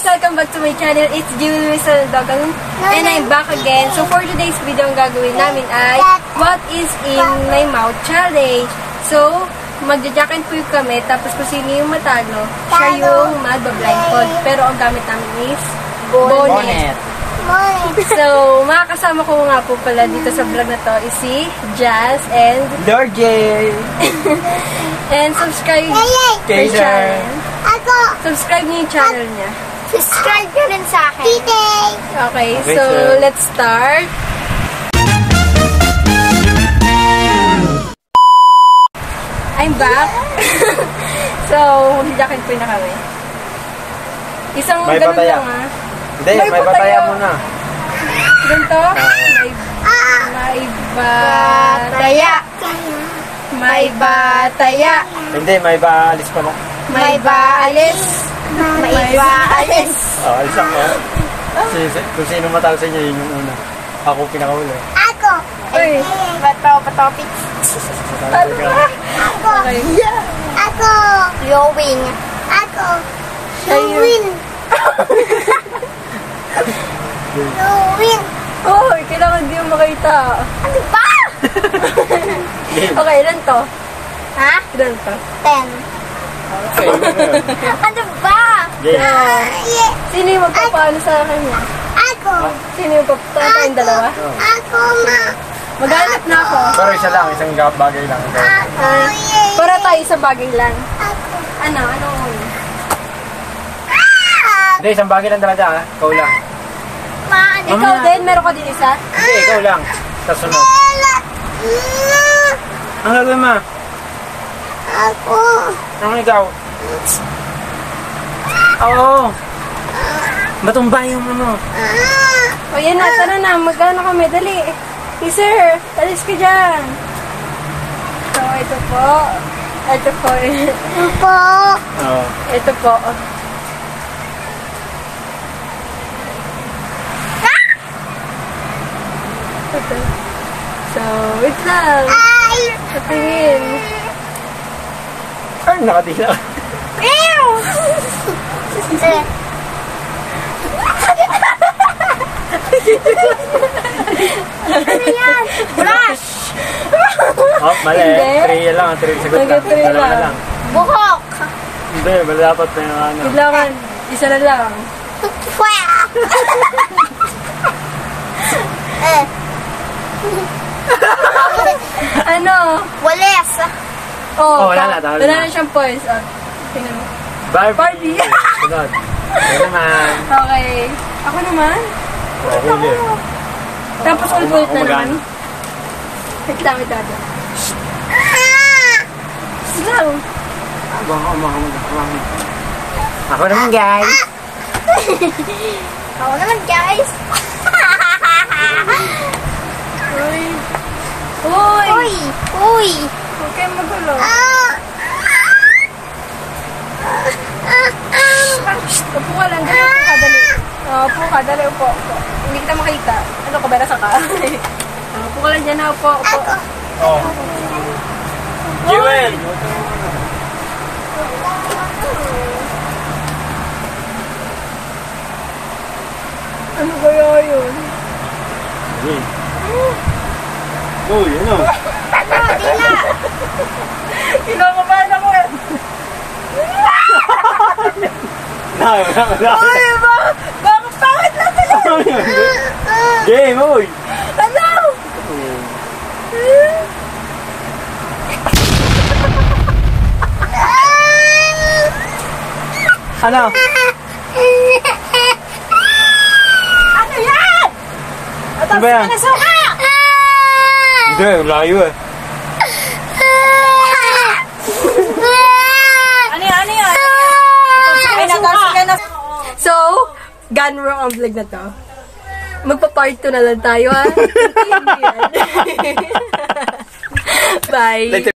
Welcome back to my channel. It's Julie Saldogan and I'm back again. So for today's video, ang gagawin namin ay What is in my mouth challenge. So, magja-jack and puke kami, tapos kung sino yung matalo, siya yung magba-blindfold. Pero ang gamit namin is bonnet. So, makakasama ko nga po pala dito sa vlog na to is si Jazz and Dorje. And subscribe kay channel. Subscribe niyo yung channel niya. Subscribe ka rin sa akin. Okay, so let's start. I'm back. So, magjajakin po na kami. Isang May ganun bataya. lang ah. Hindi, may bataya muna. Ganito? May bataya. May bataya. Hindi, may baalis pa na. May baalis. May baalis. Oh, alis ako. Kung sino matalo sa inyo, yun yung una. Ako pinakahuli. Ako. Uy. Topic. Ano ba? Ako. Okay. Ako. Glowing. Ako. Glowing. Glowing. Oh, kailangan di mo makita. Ano ba? Okay, ilan to? Ha? Ilan to? 10. Okay, Ano ba? yeah. Sino yung magpapaano sa kanya? Ako. Sino yung papatay tayong dalawa? Ako, ma. Maghanap na ako. Pero isa lang, isang bagay lang. Ako, Para tayo sa bagay lang. Ako. Ano? Anong una? Hindi, isang bagay lang talaga ha. Ikaw lang. Ma, Ikaw din? Meron ka din isa? Hindi, ikaw lang. Kasunod. Ang gagawin mo? Ako. Ang ikaw? Oo. Matumba yung ano. O yan na, tara na. Magkano kami? Dali. Hey sir, alis ka dyan. So, ito po. Ito po. Po. Oo. Ito po. Ito. So, wait lang. Ay. Patingin. Ay, nakadila. Ew. Ano yan? Brush. Oh, mali. Hindi. 3 lang. 3 sagot lang. Nag-3 Dalawa na lang. Buhok. Hindi, wala dapat na yung ano. Kailangan, isa na lang. Ano? Walis. Oh, wala na, tawag wala na. na siyang points. Oh, tingnan mo. Barbie. Barbie. Sunod. Ito naman. Okay. Ako naman. Oh, huli. Tapos ulit na naman. Umagana. Wait lang. Slow. Ako naman, guys. Ako naman, guys. Uy. Uy. Uy. Uy. Huwag kayong magulo. Upo ka lang. Dali, upo ka. Dali. Upo ka. Dali, upo. Hindi kita makita. Ano ka ba? Nasa ka? Upo ka lang dyan. Upo. Oh. Jewel! Ano kaya yun? Uy, ano? Ano? Dila. Kinakabahan ako eh. Uy, bakit pangit lang sila? Game, uy! Ano? Ano? Ano yan? Ano ba yan? Nasuka! Hindi, layo eh. Ano yan? So, gone wrong ang vlog na to. Magpa-part 2 na lang tayo ha. Bye!